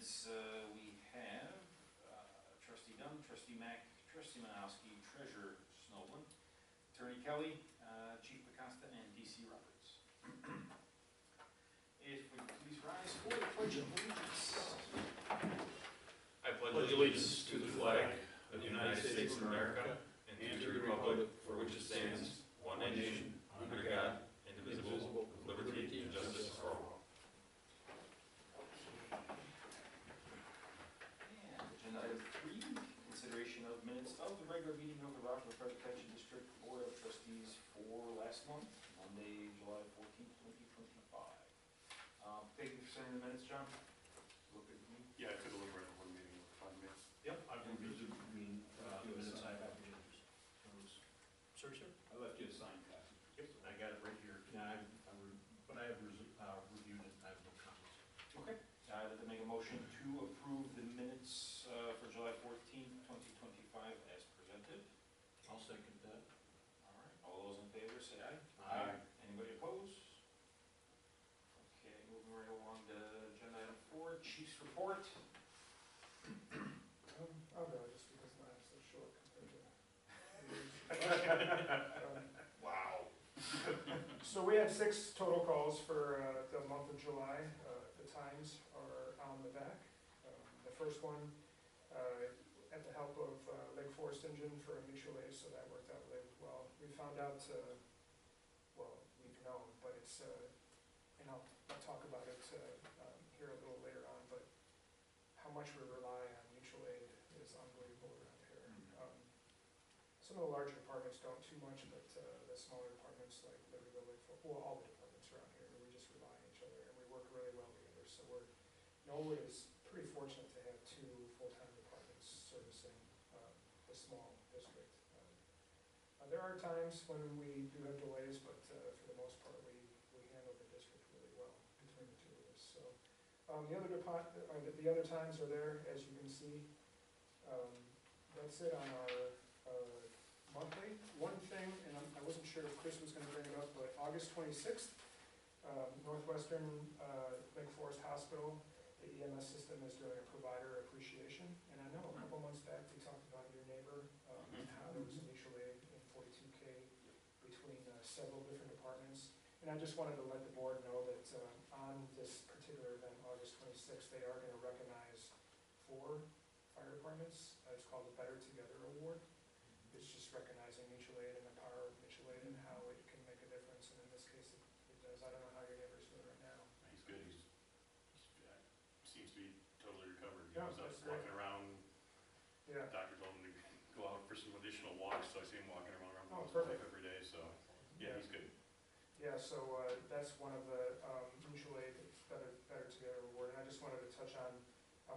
minutes, we have Trustee Dunn, Trustee Mack, Trustee Manowski, Treasurer Snowden, Attorney Kelly, Chief Acosta, and DC Roberts. If we could please rise for the Pledge of Allegiance. I pledge allegiance to the flag of the United States of America and to the republic for which it stands, one nation, under God, indivisible, with liberty and justice for all. And agenda item 3, consideration of minutes of the regular meeting of the Rockland Fire Protection District Board of Trustees for last month, Monday, July 14th, 2025. Thank you for sending the minutes, John. Look at me. Yeah, I took a look right at one meeting with 5 minutes. Yep, I've reviewed the minutes I have changes. Sorry, sir? I left you a signed copy. Yep, I got it right here. Yeah, but I have reviewed it, I have no comments. Okay. I'd like to make a motion to approve the minutes for July 14th, 2025 as presented. I'll second that. All right. All those in favor say aye. Aye. Anybody opposed? Okay, moving right along to agenda item 4, Chief's report. I'll go just because mine is so short compared to Wow. So we had 6 total calls for the month of July. The times are on the back. The first one, at the help of Lake Forest Engine for a mutual aid, so that worked out really well. We found out, well, we've known, but it's, and I'll talk about it here a little later on, but how much we rely on mutual aid is unbelievable around here. Some of the larger departments don't too much, but the smaller departments like Libertyville, well, all the departments around here, we just rely on each other and we work really well together. So Norwood is pretty fortunate to have 2 full-time departments servicing a small district. There are times when we do have delays, but for the most part, we handle the district really well between the 2 of us. So the other times are there, as you can see. That's it on our monthly. One thing, and I wasn't sure if Chris was going to bring it up, but August 26th, Northwestern Lake Forest Hospital, the EMS system is doing a provider appreciation. And I know a couple months back we talked about your neighbor, and how there was a mutual aid in 42K between several different departments. And I just wanted to let the board know that on this particular event, August 26th, they are going to recognize 4 fire departments. It's called the Better Together Award. It's just recognizing mutual aid and the power of mutual aid and how it can make a difference. And in this case, it does. I don't know how your neighbor's doing right now. He's good. He seems to be totally recovered. He Yeah, was up that's great. walking around. Yeah. Doctor told him to go out for some additional walks, so I see him walking around Perfect. every day. So yeah, he's good. Yeah, so that's one of the mutual aid Better Together Award. And I just wanted to touch on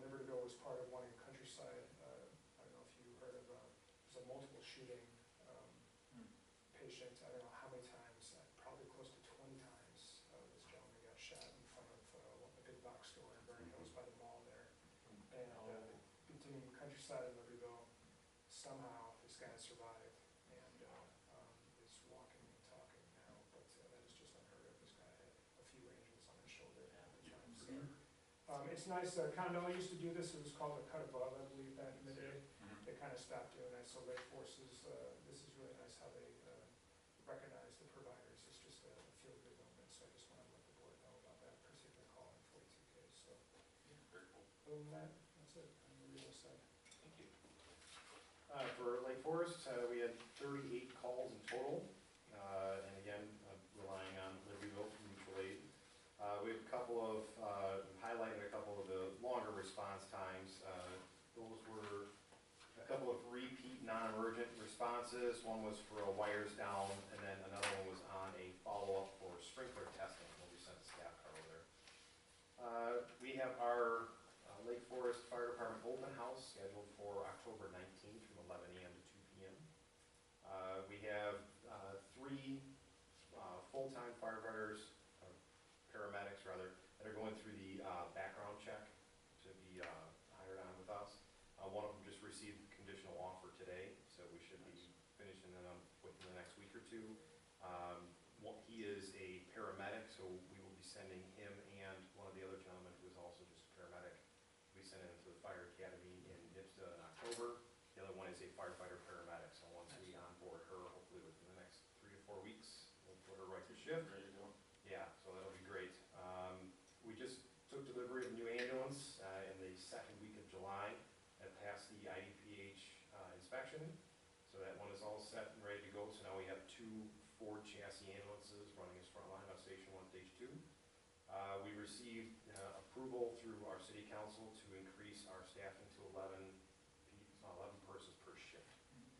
Libertyville was part of one in Countryside. I don't know if you heard of there's a multiple shooting patient. I don't know how many times, probably close to 20 times. This gentleman got shot in front of a big box store in Vernon Hills by the mall there. And between Countryside and Libertyville, somehow this guy survived and is walking and talking now. But that is just unheard of. This guy had a few angels on his shoulder at the time. So, it's nice. Condell used to do this. It was called a cut above, I believe, back in the day. They kind of stopped doing that. So Lake Forest is, this is really nice how they recognize the providers. It's just a feel-good moment. So I just want to let the board know about that particular call in 42K. So Very cool. other than that, that's it on the real side. Thank you. For Lake Forest, we had 38 calls in total, and again, relying on Libertyville for mutual aid. We have a couple of, highlighted a couple of the longer response times. Those were a couple of repeat non-emergent responses. One was for a wires down, and then another one was on a follow-up for sprinkler testing. We'll be sent a staff car over there. We have our Lake Forest Fire Department open house scheduled for October 19th from 11 a.m. to 2 p.m. We have 3 full-time firefighters, paramedics rather, that are going through the background check to be hired on with us. One of them just received a conditional offer today, so we should be finishing them within the next week or 2. He is a paramedic, so we will be sending him and one of the other gentlemen who is also just a paramedic 4 weeks. We'll put her right to shift. There you go. Yeah, so that'll be great. We just took delivery of a new ambulance in the second week of July. That passed the IDPH inspection. So that one is all set and ready to go. So now we have 2 Ford chassis ambulances running as frontline on Station 1, Stage 2. We received approval through our city council to increase our staffing to 11 persons per shift.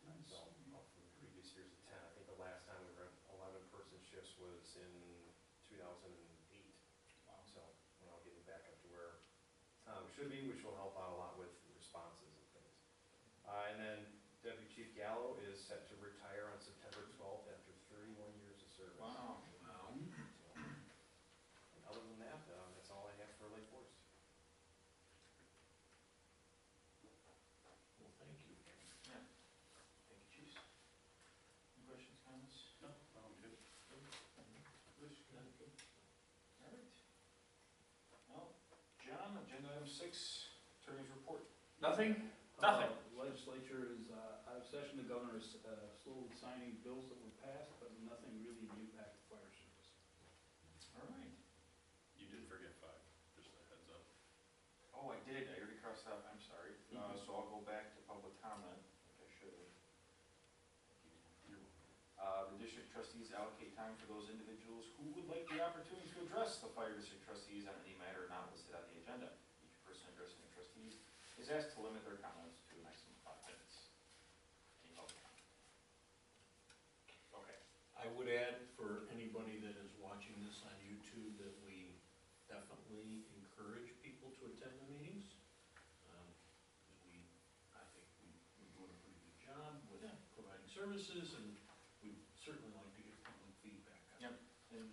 Nice. So, from the previous years of 10, I think the last time we were at 11-person shifts was in 2008. Wow. So, we're now getting back up to where we should be, which will help out a lot with responses and things. And then Deputy Chief Gallo is set to retire on September 12th after 31 years of service. Wow. Wow. So, and other than that, that's all I have for Lake Forest. Well, thank you. Yeah. Thank you, Chiefs. Any questions, comments? No, I'm good. Bruce, good? All right. Well, John, agenda item 6, attorney's report. Nothing? Nothing. Legislature is out of session. The governor is slowly signing bills that were passed, but nothing really new back to fire service. All right. You did forget 5, just a heads up. Oh, I did, I already crossed out, I'm sorry. So I'll go back to public comment, like I should have. The district trustees allocate time for those individuals who would like the opportunity to address the fire district trustees on any matter not listed on the agenda. Each person addressing the trustees is asked to limit their comments to a maximum of 5 minutes. Any public comment? Okay. I would add for anybody that is watching this on YouTube that we definitely encourage people to attend the meetings. I think we're doing a pretty good job with providing services, and we'd certainly like to get public feedback. Yep. And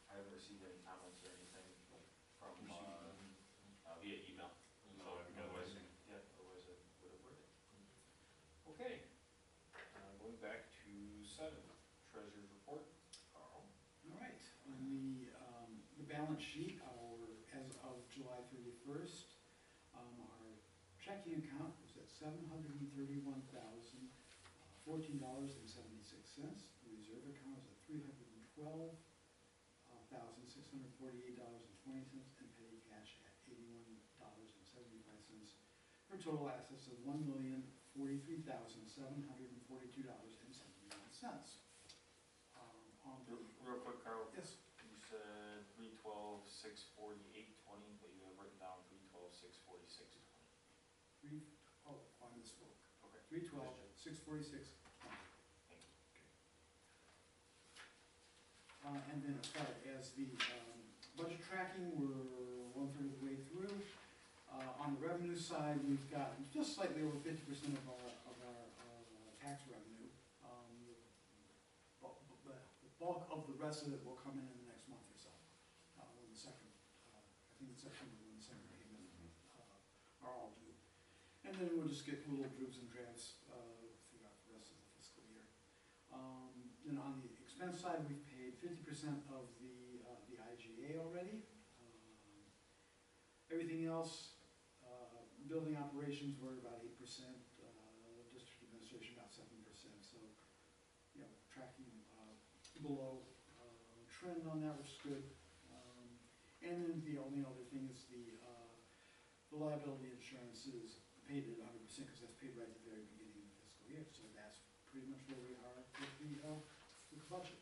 I haven't received any comments or anything from via email. No, I haven't got Otherwise, anything. yeah, otherwise I would have read it. Okay. Going back to 7, treasurer's report. Carl. All right, on the balance sheet, as of July 31st, our checking account was at $731,014.76. The reserve account is at $312,648.20, and petty cash at $81.75, for total assets of $1,043,742.79. On the Real quick, Carl. Yes. You said 312, 648, 20, but you have written down 312, 646, 20. On this book. Okay. 312, 646. Thank you. And then as far as the budget tracking, we're 1/3 of the way through. On the revenue side, we've got just slightly over 50% of our tax revenue. The bulk of the rest of it will come in the next month or so. When the second, I think it's September when the second payment are all due. And then we'll just get little dribs and drabs throughout the rest of the fiscal year. Then on the expense side, we've paid 50% of the IGA already. Everything else, building operations were about 8%, district administration about 7%. So, tracking below trend on that, which is good. And then the only other thing is the liability insurance is paid at 100% because that's paid right at the very beginning of the fiscal year. So that's pretty much where we are with the budget.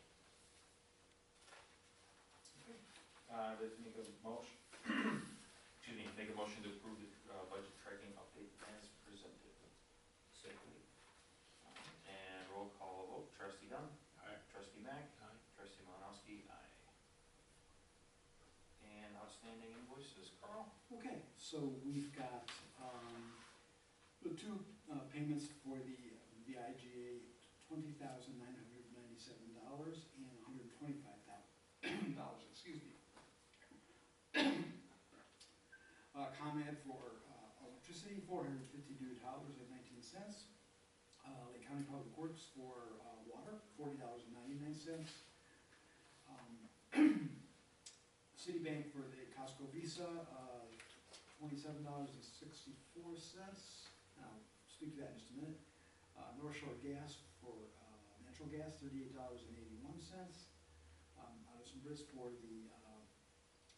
Let's make a motion. Excuse me, make a motion to approve the budget tracking update as presented. Second. And roll call vote. Trustee Dunn. Aye. Trustee Mack. Aye. Trustee Malinowski. Aye. And outstanding invoices, Carl. Okay, so we've got the 2 payments for the IGA, $20,997 and $125,000, excuse me. ComEd for electricity, $452.19. Lake County Public Works for water, $40.99. Citibank for the Costco Visa, $27.64. I'll speak to that in just a minute. North Shore Gas for natural natural gas, $38.81. Out of some Bridgeport, the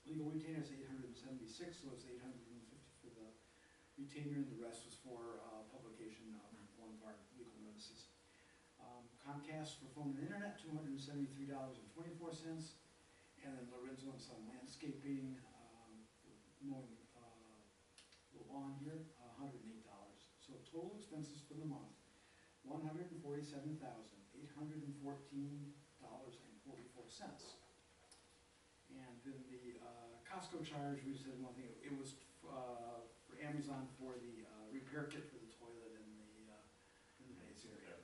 legal retainer is $876, so it's $850 for the retainer, and the rest was for publication of one of our legal notices. Comcast for phone and internet, $273.24, and then Lorenzo and Son Landscaping, mowing the lawn here, $108. So total expenses for the month, $147,814.44. And then the Costco charge, we said one thing, it was for Amazon for the repair kit for the toilet in the base area.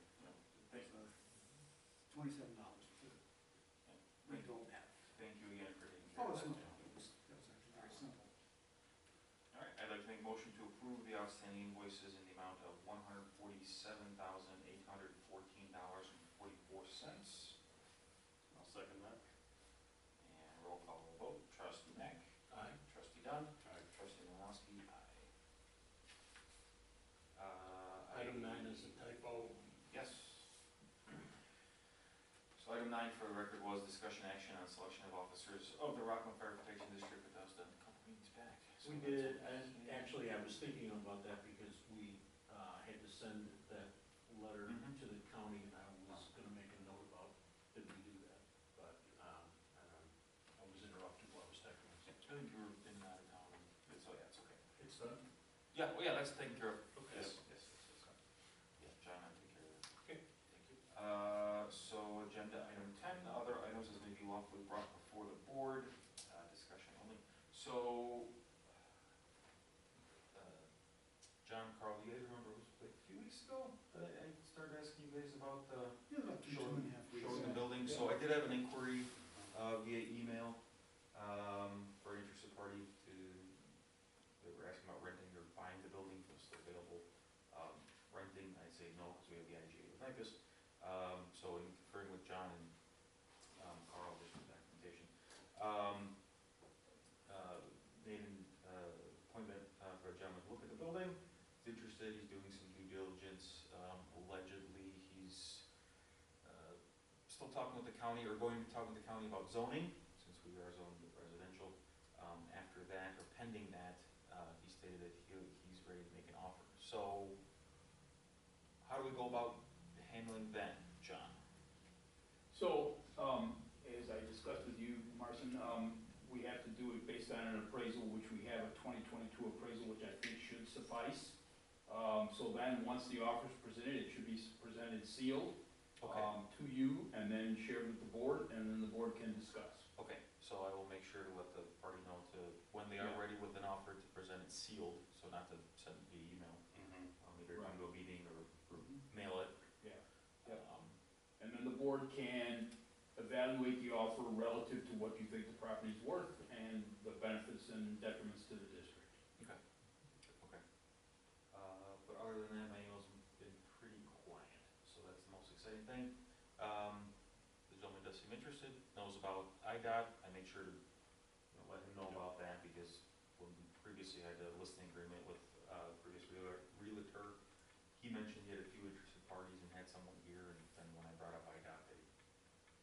$27 for the rebuild that. Thank you again for taking Oh, care of it's that. no, that was actually very simple. All right, I'd like to make a motion to approve the outstanding invoices in the amount of $147,814.44. I'll second that. And roll call vote, trustee Mack, Aye. trustee Dunn, Aye. trustee Malowski, aye. Item 9 is a typo. Yes. So item 9 for the record was discussion action on selection of officers of the Rockland Fire Protection District, but that was done a couple meetings back. So We did, and actually, I was thinking about that because we had to send that letter Mhm. to the county, and I was gonna make a note about, did we do that? But, I was interrupted while I was typing. I think you were in and out of town, so yeah, it's okay. It's done? Yeah, well, yeah, that's taken care of. Okay. Yes, yes, yes, yes. Yeah, John, I'll take care of that. Okay. Thank you. So agenda item 10, other items as may be lawfully brought before the board, discussion only. So, John, Carl, you guys remember, it was like a few weeks ago that I started asking you guys about the Yeah, about two and a half weeks. showing the building? So I did have an inquiry via email for an interested party they were asking about renting or buying the building, if it's still available. Renting, I say no, because we have the IGA with NIPUS. So in conferring with John and Carl, just for documentation, made an appointment for a gentleman to look at the building. He's interested, he's doing some due diligence. Allegedly, he's still talking with the county, or going to talk with the county about zoning, since we are zoned residential. After that, or pending that, he stated that he's ready to make an offer. So, how do we go about handling that, John? So, as I discussed with you, Marson, we have to do it based on an appraisal, which we have a 2022 appraisal, which I think should suffice. So then, once the offer's presented, it should be presented sealed to you, and then shared with the board, and then the board can discuss. Okay, so I will make sure to let the party know when they are Yeah. ready with an offer, to present it sealed, so not to send it via email. Either come to a meeting or mail it. Yeah. Yep. And then the board can evaluate the offer relative to what you think the property's worth and the benefits and detriments to the district. Okay. But other than that, my email's been pretty quiet, so that's the most exciting thing. The gentleman does seem interested, knows about IDOT. I made sure to let him know about that, because when we previously had a listing agreement with previous realtor, he mentioned he had a few interested parties and had someone here, and then when I brought up IDOT, they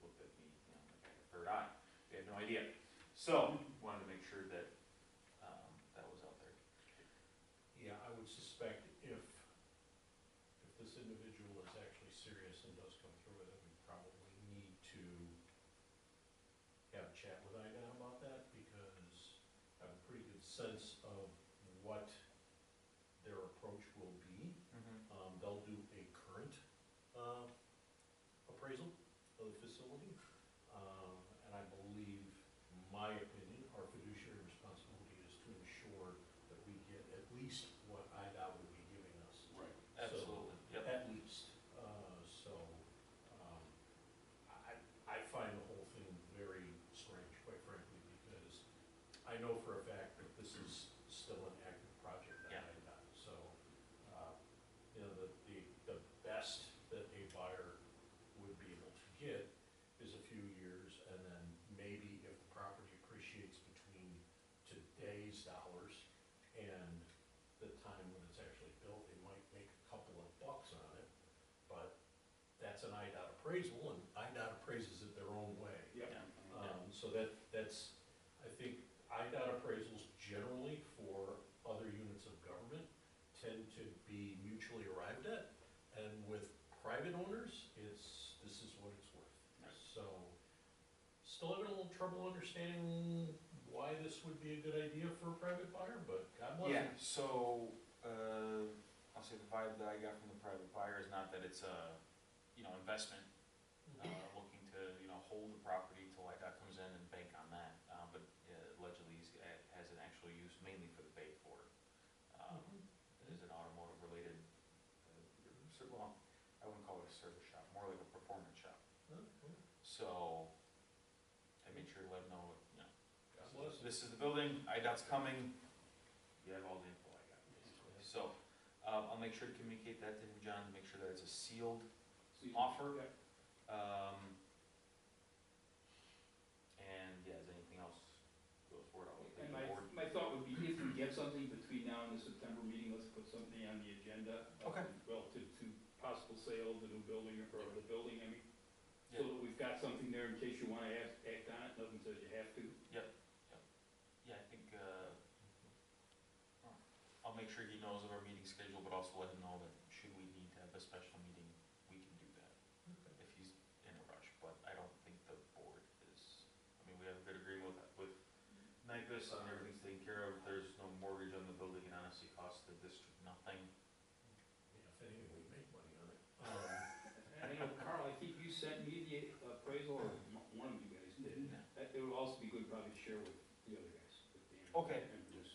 looked at me, like I had a third eye. They had no idea. So, wanted to make sure that that was out there. Yeah, I would suspect if this individual is actually serious and does come through with it, we probably need to have a chat with IDOT about that, because I have a pretty good sense of what their approach will be. They'll do a current appraisal of the facility, and I believe, in my opinion, our fiduciary responsibility is to ensure that we get at least what IDOT would be giving us. Right. Absolutely, So, yep. at least. I find the whole thing very strange, quite frankly, because I know for a fact that this is still an active project Yeah. at IDOT. So, the best that a buyer would be able to get is a few years, and then maybe if the property appreciates appraisal, and IDOT appraises it their own way. Yep. So that's, I think, IDOT appraisals generally for other units of government tend to be mutually arrived at, and with private owners, this is what it's worth. So, still having a little trouble understanding why this would be a good idea for a private buyer, but God bless Yeah, them. so, I'll say the vibe that I got from the private buyer is not that it's a, investment, looking to, hold the property till IDOT comes in and bank on that, but allegedly has an actual use mainly for the bay for it. It is an automotive related, well, I wouldn't call it a service shop, more like a performance shop. So, I made sure to let them know, God bless them. this is the building, IDOT's coming, you have all the info I got, basically. So, I'll make sure to communicate that to him, John, to make sure that it's a sealed offer. Yeah. And, yeah, is anything else goes forward, I'll take And the board. my thought would be, if we get something between now and the September meeting, let's put something on the agenda. Okay. Relative to possible sale of the new building, or the building, I mean, Yeah. so that we've got something there in case you wanna act on it, nothing says you have to. Yeah, I think, I'll make sure he knows of our meeting schedule, but also let him know that should we need to have a special meeting, we can do that, if he's in a rush, but I don't think the board is, we have a good agreement with NIPUS, and everything's taken care of, there's no mortgage on the building, and honestly costs the district nothing. Yeah, if anything, we make money on it. And Carl, I think you sent me the appraisal, or one of you guys did. Yeah. That, it would also be good probably to share with the other guys, with Dan. Okay. And Bruce.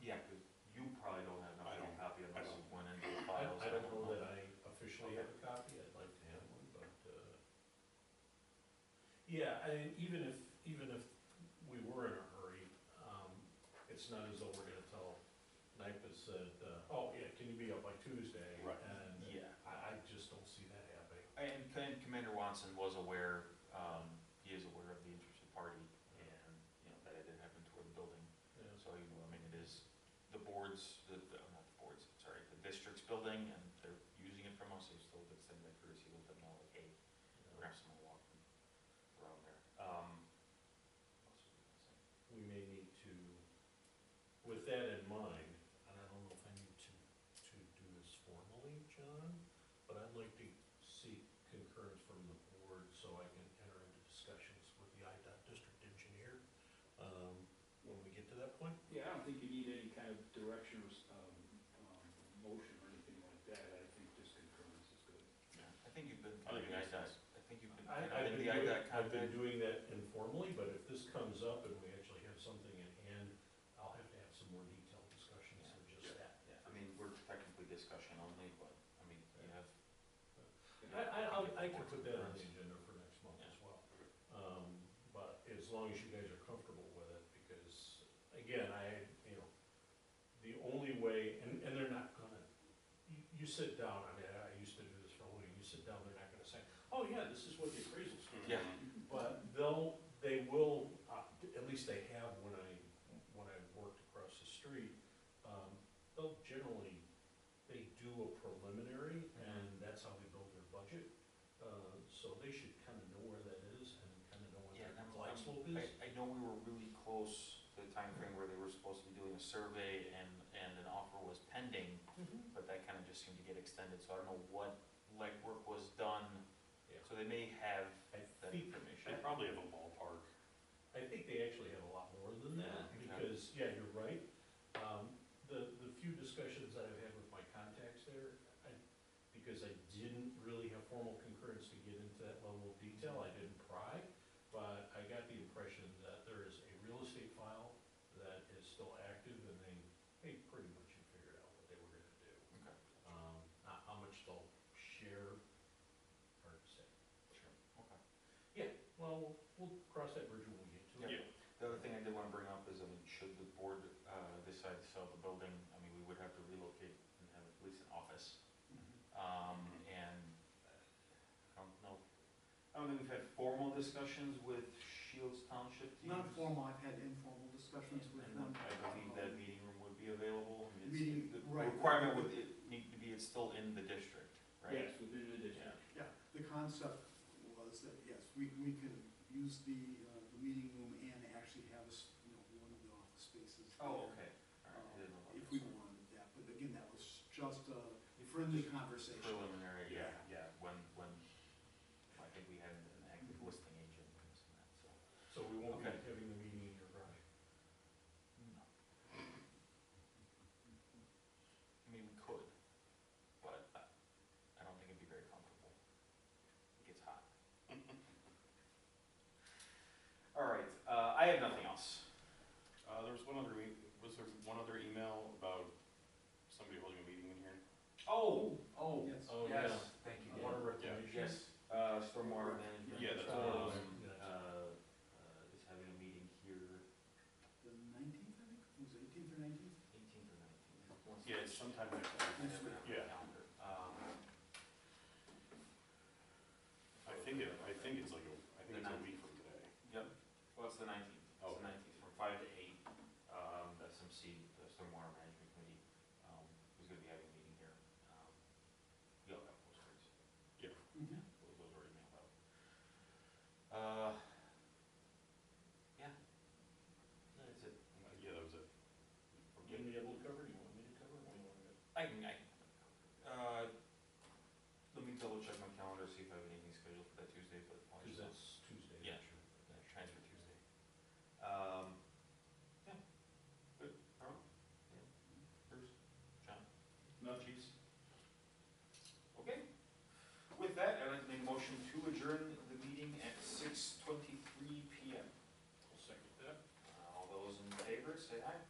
Yeah, 'cause you probably don't have I a don't. copy I unless don't. it went into the I files. I don't know that I officially have a copy, I'd like to have one, but, yeah, and even if we were in a hurry, it's not as though we're gonna tell NIPUS that, oh, yeah, can you be up by Tuesday? Right. And Yeah. I just don't see that happening. And Commander Watson was aware, he is aware of the interested party, and, that it had happened toward the building. Yeah. So, it is the board's, not the board's, sorry, the district's building, and they're using it from us, so still extend that courtesy, let them know, like, hey, we're gonna have someone walking around there. What else was I gonna say? We may need to, with that in mind, and I don't know if I need to do this formally, John, but I'd like to seek concurrence from the board so I can enter into discussions with the IDOT district engineer, when we get to that point. Yeah, I don't think you need any kind of direction or, motion or anything like that, I think just concurrence is good. Yeah, I think you've been, I think the it makes IDOT, sense. I think you've been, I've I think been the doing- IDOT I've been contact. doing that informally, but if this comes up and we actually have something in hand, I'll have to have some more detailed discussions than just that. Yeah, we're technically discussion only, but, you have. I can put that on the agenda for next month as well. But as long as you guys are comfortable with it, because, again, the only way, and they're not gonna, you sit down, I used to do this for a living, you sit down, they're not gonna say, oh, yeah, this is what the appraisal's doing. Yeah. But they will, at least they have when I've worked across the street, they'll generally, they do a preliminary, and that's how they build their budget. So they should kind of know where that is and kind of know what Yeah, their and glide slope is. I know we were really close to the timeframe where they were supposed to be doing a survey and an offer was pending, but that kind of just seemed to get extended, so I don't know what legwork was done. Yeah. So they may have I that think, information. They probably have a ballpark. I think they actually have a lot more than that, Okay. because, yeah, you're right. The few discussions that I've had with my contacts there, because I didn't really have formal concurrence to get into that level of detail, I didn't pry, but I got the impression that there is a real estate file that is still active, and they pretty much had figured out what they were gonna do. Okay. Not how much they'll share, hard to say. Sure, okay. Yeah, well, we'll cross that bridge when we get to it. Yeah. The other thing I did want to bring up is, should the board decide to sell the building, we would have to relocate and have at least an office. And I don't think we've had formal discussions with Shields Township teams. Not formal, I've had informal discussions with And them. I believe that meeting room would be available. Meeting, The right. requirement would need to be, it's still in the district, right? Yes, within the district. Yeah, the concept we can use the meeting room and actually have us, one of the office spaces. Oh, there, okay. All right, I didn't know about If this. we wanted that, but again, that was just a friendly conversation. Preliminary, Yeah. yeah, when, I think we had an active listing agent and this and that, so. So we won't be Okay. having the meeting in your garage. I mean, we could, but I don't think it'd be very comfortable. It gets hot. All right, I have nothing else. There was there one other email about somebody holding a meeting in here? Oh, Yes. Oh, yes, yeah. thank you. Water Dan. reclamation. Yes, stormwater management. Yeah, that's what it was. Is having a meeting here The 19th, I think, was it 18th or 19th? 18th or 19th. Yeah, it's sometime next Next week. week. Yeah, I think it's a week from today. Yep, well, it's the 19th. It's Oh. the 19th, from 5 to 8. The SMC, the Stormwater Management Committee, is gonna be having a meeting here. You'll have postcards. Mm-hmm. Those are emailed out. Yeah. That's it. Yeah, that was it. You gonna be able to cover it? You want me to cover it? What do you want to do? I can, let me double check my calendar, see if I have anything scheduled for that Tuesday, but. I'll Because just- that's Tuesday. Yeah. aren't you? Transfer Tuesday. Yeah, good, all right. Yeah. Bruce, John, No, chiefs? okay. With that, I'd like to make a motion to adjourn the meeting at 6:23 PM. I'll second that. All those in favor, say aye.